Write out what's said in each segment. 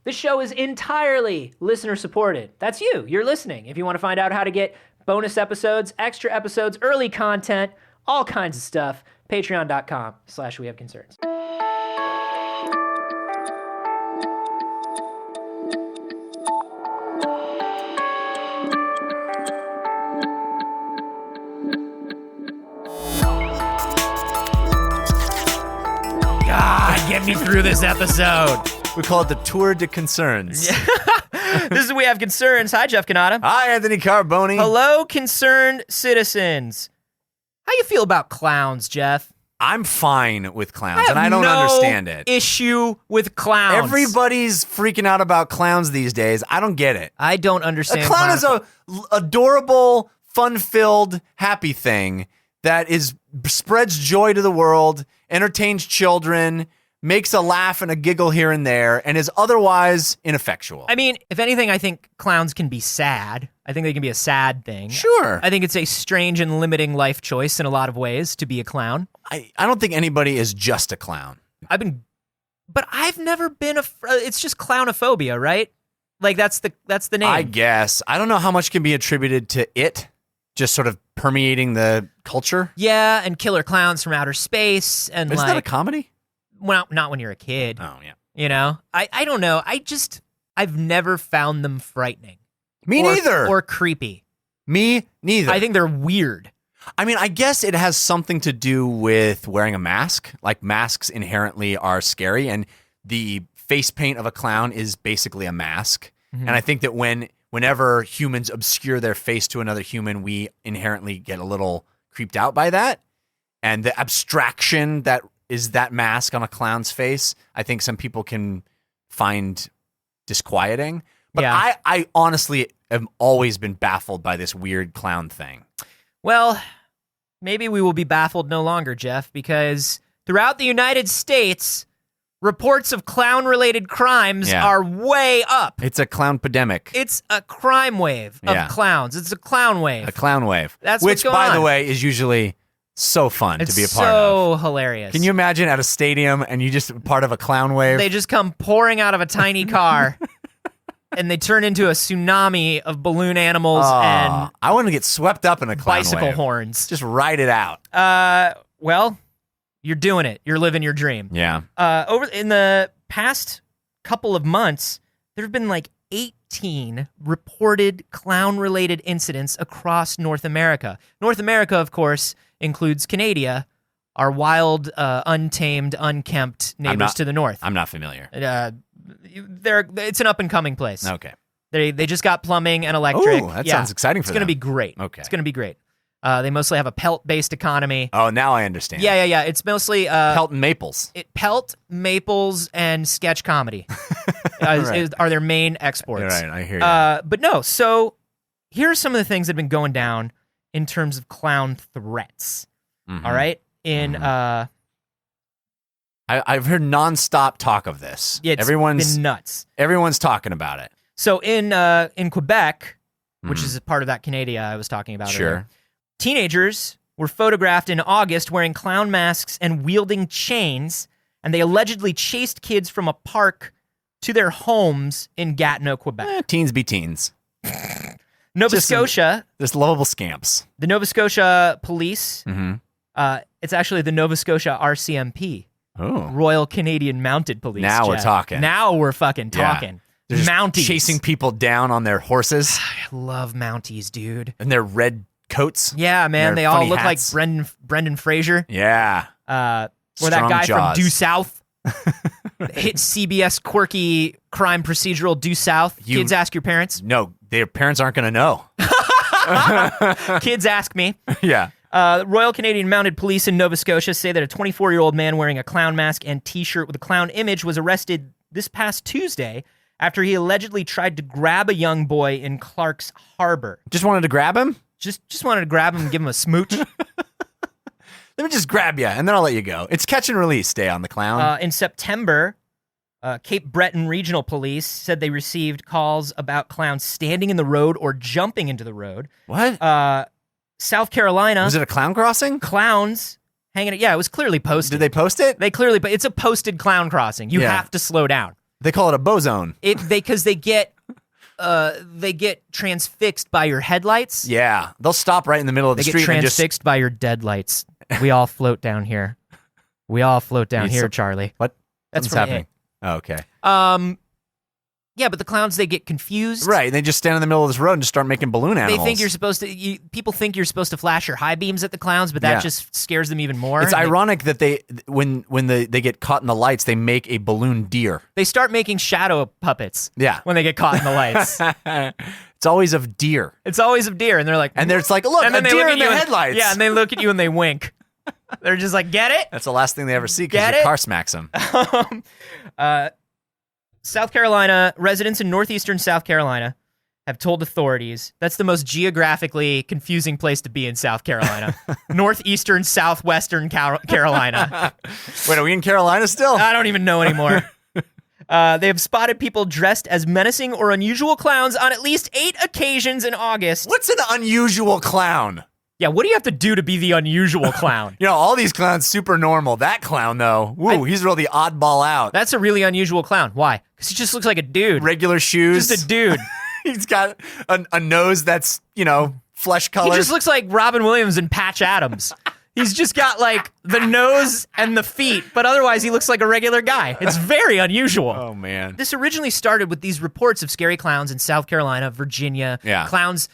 The show is entirely listener supported. That's you. You're listening. If you want to find out how to get bonus episodes, extra episodes, early content, all kinds of stuff, patreon.com/wehaveconcerns. Get me through this episode. We call it the Tour de Concerns. This is We Have Concerns. Hi, Jeff Cannata. Hi, Anthony Carboni. Hello, concerned citizens. How you feel about clowns, Jeff? I'm fine with clowns, and I don't understand it. Issue with clowns. Everybody's freaking out about clowns these days. I don't get it. I don't understand. A clown is a adorable, fun-filled, happy thing that spreads joy to the world, entertains children, makes a laugh and a giggle here and there, and is otherwise ineffectual. I mean, if anything, I think clowns can be sad. I think they can be a sad thing. Sure. I think it's a strange and limiting life choice in a lot of ways to be a clown. I don't think anybody is just a clown. But I've never been it's just clownophobia, right? Like that's the name. I guess. I don't know how much can be attributed to it just sort of permeating the culture. Yeah, and killer clowns from outer space. And Isn't that a comedy? Well, not when you're a kid. Oh, yeah. You know? I don't know. I've never found them frightening. Me neither. Or creepy. Me neither. I think they're weird. I mean, I guess it has something to do with wearing a mask. Like, masks inherently are scary, and the face paint of a clown is basically a mask. Mm-hmm. And I think that whenever humans obscure their face to another human, we inherently get a little creeped out by that. And the abstraction that is that mask on a clown's face, I think some people can find disquieting. But yeah. I honestly have always been baffled by this weird clown thing. Well, maybe we will be baffled no longer, Jeff, because throughout the United States, reports of clown-related crimes are way up. It's a clown pandemic. It's a crime wave of clowns. It's a clown wave. A clown wave. That's which, what's going on. By the way, is usually so fun to be a part of. So hilarious. Can you imagine at a stadium and you just part of a clown wave? They just come pouring out of a tiny car and they turn into a tsunami of balloon animals and I want to get swept up in a clown bicycle wave. horns. Just ride it out. Well, you're doing it. You're living your dream. Yeah. Over in the past couple of months, there have been like 18 reported clown-related incidents across North America. North America, of course, includes Canada, our wild, untamed, unkempt neighbors to the north. I'm not familiar. It's an up-and-coming place. Okay. They just got plumbing and electric. Ooh, that sounds exciting for them. It's going to be great. Okay. It's going to be great. They mostly have a pelt-based economy. Oh, now I understand. Yeah. It's mostly pelt and maples. Pelt, maples, and sketch comedy are their main exports. Right, I hear you. But no, so here are some of the things that have been going down in terms of clown threats. Mm-hmm. All right, I've heard nonstop talk of this. Yeah, it's been nuts. Everyone's talking about it. So in Quebec, which is a part of that Canada I was talking about earlier, teenagers were photographed in August wearing clown masks and wielding chains, and they allegedly chased kids from a park to their homes in Gatineau, Quebec. Teens be teens. Nova Scotia. Just lovable scamps. The Nova Scotia police. Mm-hmm. It's actually the Nova Scotia RCMP. Oh. Royal Canadian Mounted Police. Now we're talking. Now we're fucking talking. They're just Mounties. chasing people down on their horses. I love Mounties, dude. And their red coats. Yeah, man. They all look hats. like Brendan Fraser. Yeah. Or that guy from Due South. Hit CBS quirky crime procedural Due South. Kids ask your parents. No, their parents aren't going to know. Kids ask me. Yeah. Royal Canadian Mounted Police in Nova Scotia say that a 24-year-old man wearing a clown mask and T-shirt with a clown image was arrested this past Tuesday after he allegedly tried to grab a young boy in Clark's Harbor. Just wanted to grab him? Just wanted to grab him and give him a smooch. Let me just grab you, and then I'll let you go. It's catch and release day on the clown. In September, Cape Breton Regional Police said they received calls about clowns standing in the road or jumping into the road. What? South Carolina. Was it a clown crossing? Clowns hanging. Yeah, it was clearly posted. Did they post it? They clearly. But it's a posted clown crossing. You have to slow down. They call it a bozone. Because they get transfixed by your headlights. Yeah, they'll stop right in the middle of the They street get and just. transfixed by your deadlights. We all float down here. We all float down here, Charlie. What? That's What's from happening? It. Oh, okay. Yeah, but the clowns, they get confused. Right, they just stand in the middle of this road and just start making balloon animals. They think you're supposed to. People think you're supposed to flash your high beams at the clowns, but that just scares them even more. It's ironic that when they get caught in the lights, they make a balloon deer. They start making shadow puppets. Yeah. When they get caught in the lights. It's always of deer. It's always of deer, and they're like, and it's like, look, and then a they deer look in at the you headlights. Yeah, and they look at you and they wink. They're just like, get it? That's the last thing they ever see because Get your it? car smacks them. South Carolina, residents in northeastern South Carolina have told authorities that's the most geographically confusing place to be in South Carolina. Northeastern, southwestern Carolina. Wait, are we in Carolina still? I don't even know anymore. They have spotted people dressed as menacing or unusual clowns on at least 8 occasions in August. What's an unusual clown? Yeah, what do you have to do to be the unusual clown? All these clowns super normal. That clown though, he's really oddball out. That's a really unusual clown. Why? Because he just looks like a dude. Regular shoes. Just a dude. He's got a nose that's, flesh colored. He just looks like Robin Williams and Patch Adams. He's just got like the nose and the feet, but otherwise he looks like a regular guy. It's very unusual. Oh, man. This originally started with these reports of scary clowns in South Carolina, Virginia. Yeah. Clowns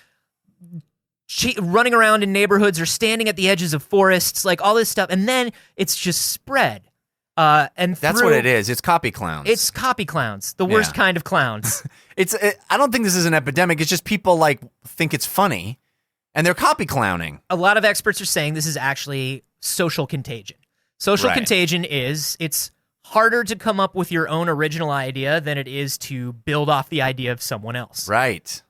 running around in neighborhoods or standing at the edges of forests, like all this stuff. And then it's just spread. And That's what it is. It's copy clowns. It's copy clowns, the worst kind of clowns. I don't think this is an epidemic. It's just people think it's funny, and they're copy clowning. A lot of experts are saying this is actually social contagion. Social contagion it's harder to come up with your own original idea than it is to build off the idea of someone else. Right.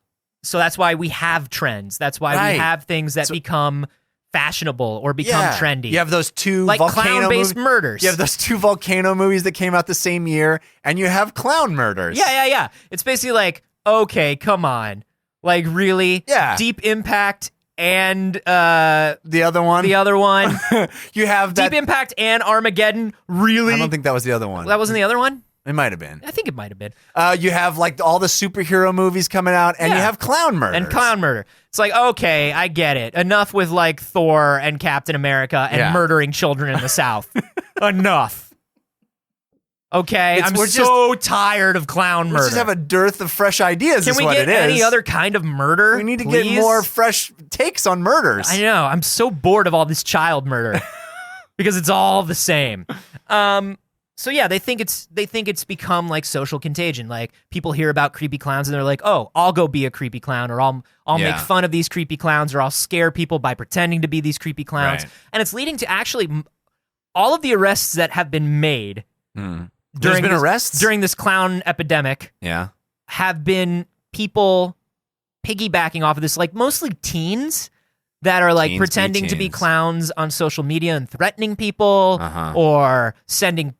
So that's why we have trends. That's why we have things that become fashionable or become trendy. You have those two like volcano clown-based murders. You have those 2 volcano movies that came out the same year, and you have clown murders. Yeah. It's basically like, okay, come on. Like, really? Yeah. Deep Impact and the other one. You have that. Deep Impact and Armageddon. Really? I don't think that was the other one. That wasn't the other one? It might have been. I think it might have been. You have all the superhero movies coming out, and you have clown murders. And clown murder. It's like, okay, I get it. Enough with Thor and Captain America and murdering children in the South. Enough. Okay, we're so tired of clown murder. We just have a dearth of fresh ideas. Can we get any other kind of murder? We need to get more fresh takes on murders. I know. I'm so bored of all this child murder because it's all the same. So yeah, they think it's become like social contagion. Like people hear about creepy clowns and they're like, "Oh, I'll go be a creepy clown, or I'll make fun of these creepy clowns, or I'll scare people by pretending to be these creepy clowns." Right. And it's leading to actually all of the arrests that have been made arrests during this clown epidemic. Yeah, have been people piggybacking off of this, like mostly teens that are like pretending to be clowns on social media and threatening people, or sending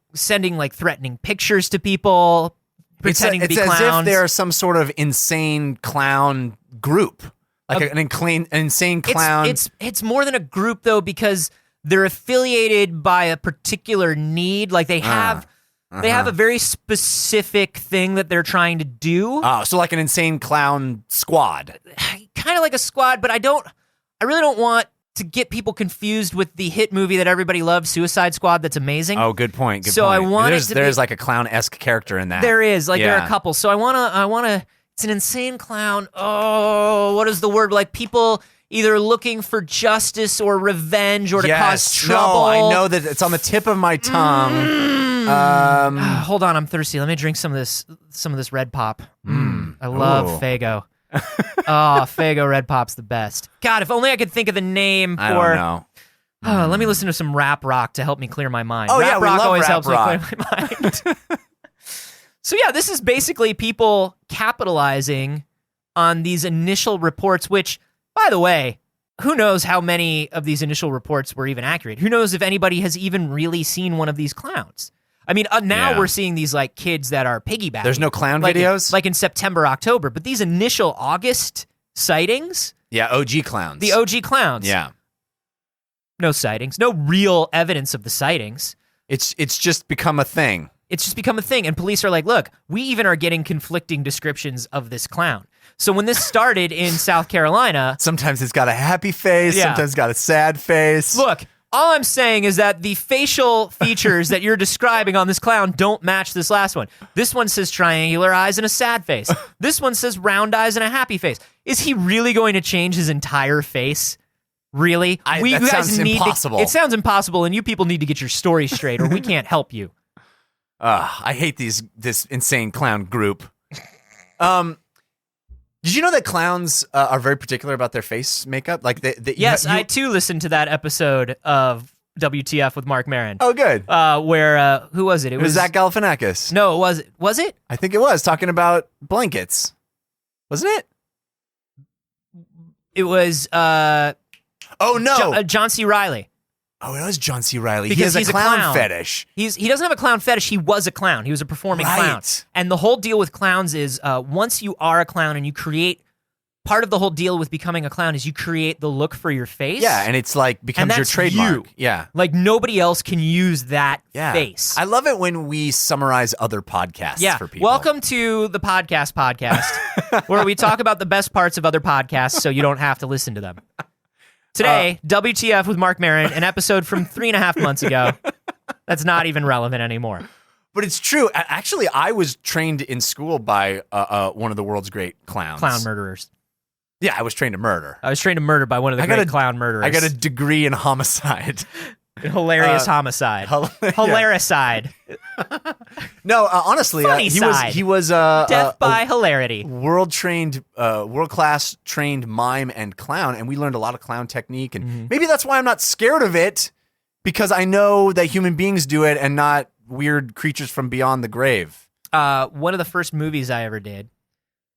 like threatening pictures to people, pretending to be clowns. It's as if they're some sort of insane clown group, like an insane clown. It's more than a group though, because they're affiliated by a particular need. Like they have a very specific thing that they're trying to do. Oh, so like an insane clown squad. Kind of like a squad, but I really don't want to get people confused with the hit movie that everybody loves, Suicide Squad. That's amazing. Oh, good point. So I want there's like a clown-esque character in that. There is there are a couple. So I wanna. It's an insane clown. Oh, what is the word? Like people either looking for justice or revenge or to cause trouble. No, I know that it's on the tip of my tongue. Hold on, I'm thirsty. Let me drink some of this Red Pop. I love Faygo. Faygo Red Pop's the best. God, if only I could think of the name for. I don't know. Let me listen to some rap rock to help me clear my mind. Oh, rap yeah, we rock love always rap helps rock. me clear my mind. So yeah, this is basically people capitalizing on these initial reports, which, by the way, who knows how many of these initial reports were even accurate? Who knows if anybody has even really seen one of these clowns? I mean, now we're seeing these like kids that are piggybacking. There's no clown like videos? like in September, October, but these initial August sightings. Yeah, OG clowns. The OG clowns. Yeah. No sightings. No real evidence of the sightings. It's just become a thing. It's just become a thing. And police are like, look, we even are getting conflicting descriptions of this clown. So when this started in South Carolina, Sometimes it's got a happy face. Yeah. Sometimes it's got a sad face. look, all I'm saying is that the facial features that you're describing on this clown don't match this last one. This one says triangular eyes and a sad face. This one says round eyes and a happy face. Is he really going to change his entire face? Really? That sounds impossible. It sounds impossible, and you people need to get your story straight, or we can't help you. I hate this insane clown group. Did you know that clowns are very particular about their face makeup? Like, Yes, I too listened to that episode of WTF with Mark Maron. Oh, good. Where who was it? It was Zach Galifianakis. No, was it? I think it was talking about blankets, wasn't it? It was Oh no! John C. Reilly. Oh, it was John C. Reilly. Because he has he's a a clown clown. fetish. He doesn't have a clown fetish. He was a clown. He was a performing Right. clown. And the whole deal with clowns is once you are a clown and you create, part of the whole deal with becoming a clown is you create the look for your face. Yeah, and it's like becomes your that's trademark. you. Yeah. Like nobody else can use that Yeah. face. I love it when we summarize other podcasts for people. Welcome to the podcast, where we talk about the best parts of other podcasts so you don't have to listen to them. Today, WTF with Mark Maron, an episode from 3.5 months ago. That's not even relevant anymore. But it's true. Actually, I was trained in school by one of the world's great clowns. Clown murderers. Yeah, I was trained to murder. I was trained to murder by one of the great clown murderers. I got a degree in homicide. Hilarious homicide. Hilaricide. No, honestly, Funny he was Death by hilarity. world class trained mime and clown, and we learned a lot of clown technique, and maybe that's why I'm not scared of it, because I know that human beings do it and not weird creatures from beyond the grave. One of the first movies I ever did,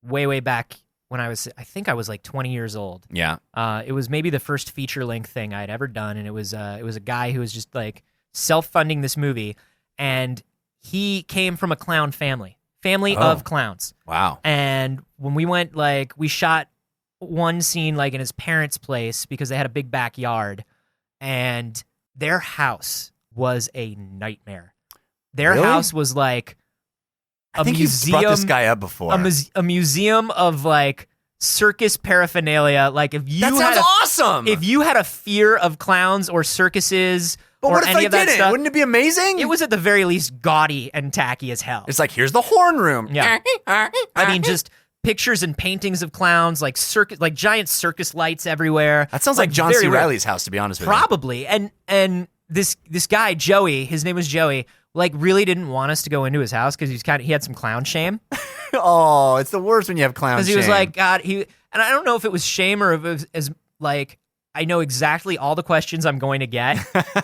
way back when I think I was like 20 years old. Yeah. It was maybe the first feature-length thing I'd ever done, and it was a guy who was just like self-funding this movie, and he came from a clown family of clowns. Wow. And when we went, like, we shot one scene like in his parents' place because they had a big backyard, and their house was a nightmare. Their Really? house was like I think you've brought this guy up before. a museum of like circus paraphernalia. Like if you That sounds awesome. if you had a fear of clowns or circuses But or what if any I of that didn't? stuff, Wouldn't it be amazing? it was at the very least gaudy and tacky as hell. It's like, here's the horn room. Yeah. I mean, just pictures and paintings of clowns, like like giant circus lights everywhere. That sounds like John very C. weird. Riley's house, to be honest with Probably. And this guy Joey, his name was Joey, like really didn't want us to go into his house because he had some clown shame. you. Oh, it's the worst when you have clown Because shame. he was like, God, and I don't know if it was shame or if it was as like, I know exactly all the questions I'm going to get,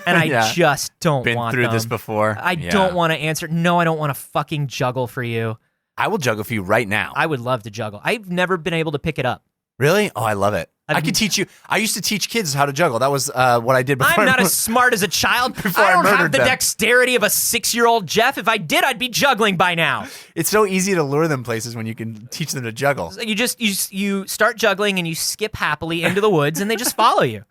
and I Yeah. just don't Been want through them. this before. I Yeah. don't want to answer. No, I don't want to fucking juggle for you. I will juggle for you right now. I would love to juggle. I've never been able to pick it up. Really? Oh, I love it. I I've- could teach you. I used to teach kids how to juggle. That was what I did before. I'm not as smart as a child. Before I I don't have murdered the them. dexterity of a 6-year-old Jeff. If I did, I'd be juggling by now. It's so easy to lure them places when you can teach them to juggle. So you start juggling and you skip happily into the woods and they just follow you.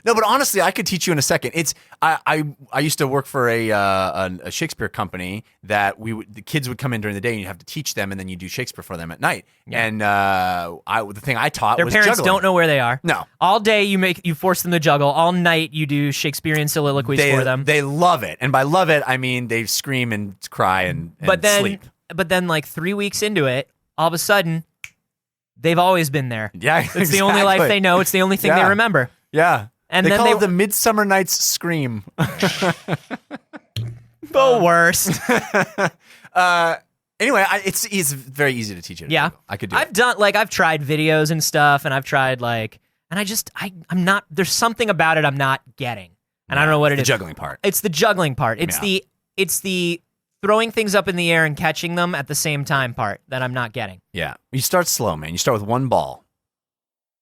No, but honestly, I could teach you in a second. It's I used to work for a Shakespeare company that the kids would come in during the day and you have to teach them, and then you do Shakespeare for them at night. Yeah. And the thing I taught Their was parents juggling. don't know where they are. No. All day you force them to juggle. All night you do Shakespearean soliloquies for them. They love it, and by love it, I mean they scream and cry and sleep. But then like 3 weeks into it, all of a sudden, they've always been there. Yeah, It's the only life they know. It's the only thing they Yeah. remember. Yeah, And they then call they- it the Midsummer Night's Scream. The worst. Anyway, it's very easy to teach it. Yeah. I could do I've it. done like I've tried videos and stuff, and I've tried like, and I'm not. There's something about it I'm not getting, and I don't know what it The is. juggling part. It's the juggling part. It's the throwing things up in the air and catching them at the same time part that I'm not getting. Yeah. You start slow, man. You start with one ball,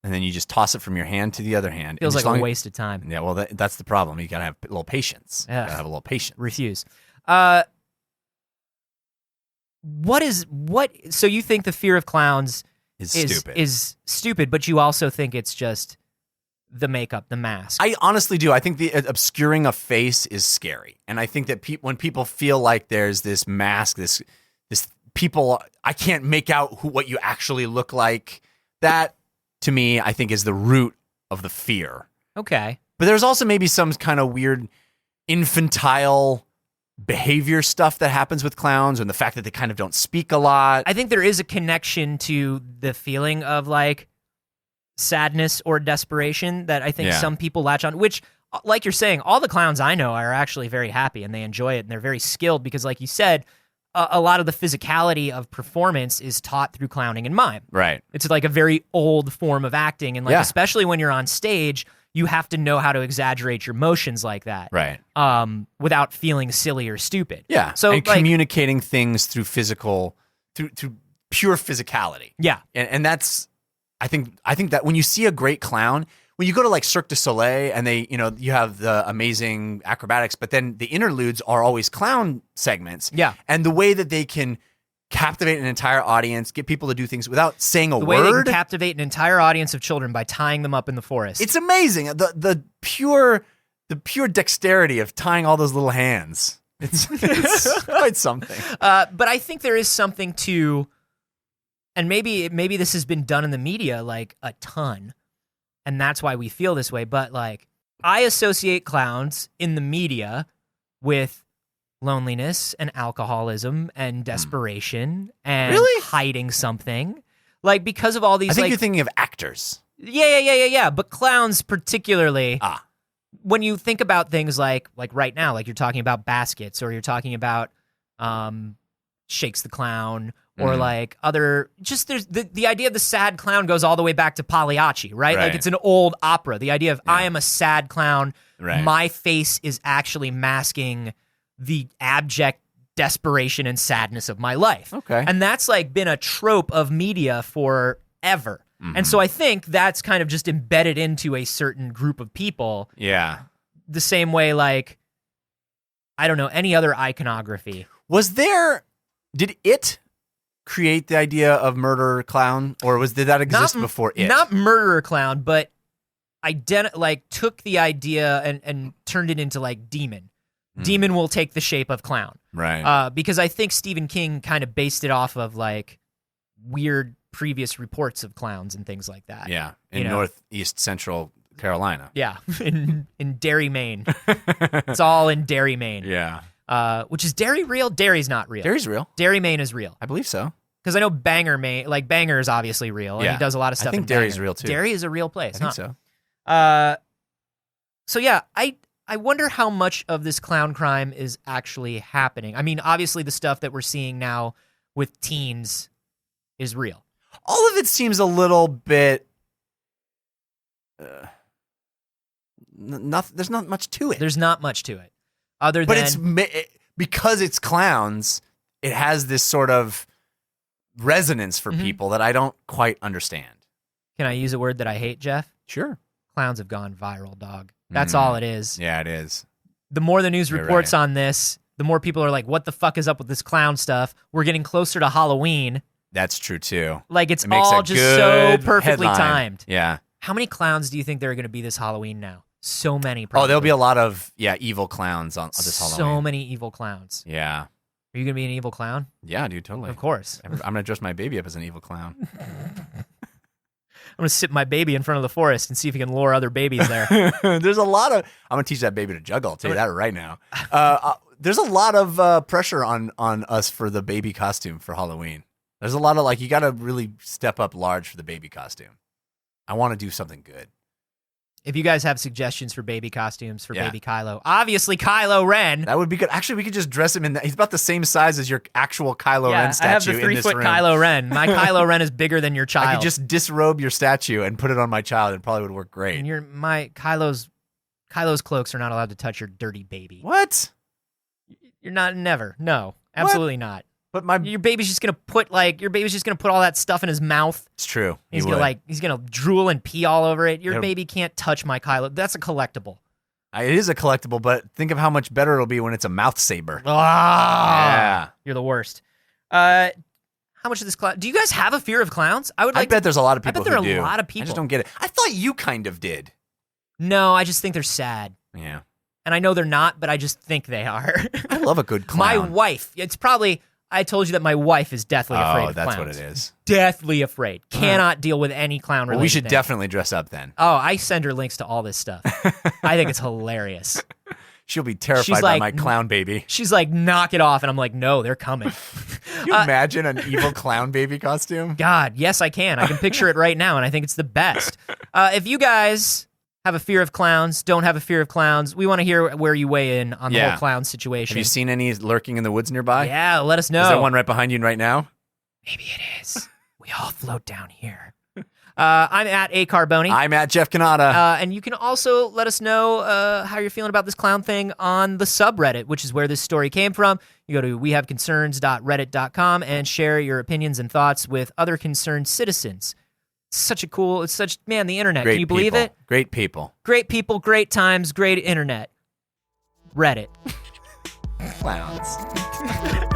and then you just toss it from your hand to the other hand. Feels And like as a long- waste of time. Yeah, well, that's the problem. You gotta have a little patience. You Ugh. gotta have a little patience. Refuse. So you think the fear of clowns It's stupid. is stupid, but you also think it's just the makeup, the mask. I honestly do. I think the obscuring a face is scary, and I think that when people feel like there's this mask, this people, I can't make out what you actually look like. That to me, I think, is the root of the fear. Okay, but there's also maybe some kind of weird infantile behavior stuff that happens with clowns, and the fact that they kind of don't speak a lot. I think there is a connection to the feeling of like sadness or desperation that I think some people latch on, which, like you're saying, all the clowns I know are actually very happy and they enjoy it and they're very skilled because, like you said, a lot of the physicality of performance is taught through clowning and mime. Right. It's like a very old form of acting, and like especially when you're on stage, you have to know how to exaggerate your motions like that. Right. Without feeling silly or stupid. Yeah. So and communicating things through physical, through pure physicality. Yeah. And that's, I think that when you see a great clown, when you go to like Cirque du Soleil and they, you have the amazing acrobatics, but then the interludes are always clown segments. Yeah. And the way that they can captivate an entire audience, get people to do things without saying a word. The way they can captivate an entire audience of children by tying them up in the forest. It's amazing. The pure dexterity of tying all those little hands. It's quite something. But I think there is something to, and maybe this has been done in the media like a ton, and that's why we feel this way. But like, I associate clowns in the media with loneliness and alcoholism and desperation and hiding something, like because of all these. I think like, you're thinking of actors. Yeah. But clowns particularly. When you think about things like right now, like you're talking about Baskets, or you're talking about Shakes the Clown, or like other, just there's the idea of the sad clown goes all the way back to Pagliacci, right? Like it's an old opera. The idea of I am a sad clown, my face is actually masking the abject desperation and sadness of my life. Okay. And that's like been a trope of media forever. And so I think that's kind of just embedded into a certain group of people. Yeah. The same way, like, I don't know, any other iconography. Did it create the idea of murderer clown, or did that exist before it? Not murderer clown, but took the idea and turned it into like demon. Demon will take the shape of clown. Right. Because I think Stephen King kind of based it off of like weird previous reports of clowns and things like that. Yeah, in northeast central Carolina. Yeah, in Derry, Maine. It's all in Derry, Maine. Yeah. Which is Derry real? Derry's not real. Derry's real. Derry, Maine is real. I believe so. Because I know Bangor, Maine, like Bangor is obviously real, and he does a lot of stuff. I think Derry's real too. Derry is a real place. I think so. So yeah, I wonder how much of this clown crime is actually happening. I mean, obviously the stuff that we're seeing now with teens is real. All of it seems a little bit. There's not much to it. There's not much to it, other but than because it's clowns. It has this sort of resonance for people that I don't quite understand. Can I use a word that I hate, Jeff? Sure. Clowns have gone viral, dog. That's all it is. Yeah, it is. The more the news reports on this, the more people are like, what the fuck is up with this clown stuff? We're getting closer to Halloween. That's true, too. Like, it's all just so perfectly timed. Yeah. How many clowns do you think there are going to be this Halloween now? So many, probably. Oh, there'll be a lot of, evil clowns on this Halloween. So many evil clowns. Yeah. Are you going to be an evil clown? Yeah, dude, totally. Of course. I'm going to dress my baby up as an evil clown. I'm going to sit my baby in front of the forest and see if he can lure other babies there. There's a lot of... I'm going to teach that baby to juggle. I'll tell you that right now. There's a lot of pressure on us for the baby costume for Halloween. There's a lot of, you got to really step up large for the baby costume. I want to do something good. If you guys have suggestions for baby costumes for baby Kylo, obviously Kylo Ren. That would be good. Actually, we could just dress him in that. He's about the same size as your actual Kylo Ren statue. I have the 3-foot Kylo Ren. My Kylo Ren is bigger than your child. I could just disrobe your statue and put it on my child. It probably would work great. And Kylo's cloaks are not allowed to touch your dirty baby. What? You're not. Never. No. Absolutely not. But your baby's just gonna put all that stuff in his mouth. It's true. He's gonna drool and pee all over it. Your baby can't touch my Kylo. That's a collectible. It is a collectible, but think of how much better it'll be when it's a mouth saber. Yeah, you're the worst. How much of this clown? Do you guys have a fear of clowns? I bet there's a lot of people. I bet there who are do. a lot of people. I just don't get it. I thought you kind of did. No, I just think they're sad. Yeah. And I know they're not, but I just think they are. I love a good clown. My wife, it's probably, I told you that my wife is deathly afraid of that's clowns. what it is. Deathly afraid. Cannot deal with any clown related Well, we should thing. definitely dress up then. Oh, I send her links to all this stuff. I think it's hilarious. She'll be terrified She's by like- my clown baby. She's like, knock it off. And I'm like, no, they're coming. Can you imagine an evil clown baby costume? God, yes, I can. I can picture it right now, and I think it's the best. If you guys have a fear of clowns, don't have a fear of clowns, we want to hear where you weigh in on the whole clown situation. Have you seen any lurking in the woods nearby? Yeah, let us know. Is there one right behind you right now? Maybe it is. We all float down here. I'm at A Carboni. I'm at Jeff Canada. And you can also let us know how you're feeling about this clown thing on the subreddit, which is where this story came from. You go to wehaveconcerns.reddit.com and share your opinions and thoughts with other concerned citizens. Man, the internet. Great Can you believe people. it? Great people. Great people, great times, great internet. Reddit. Clowns.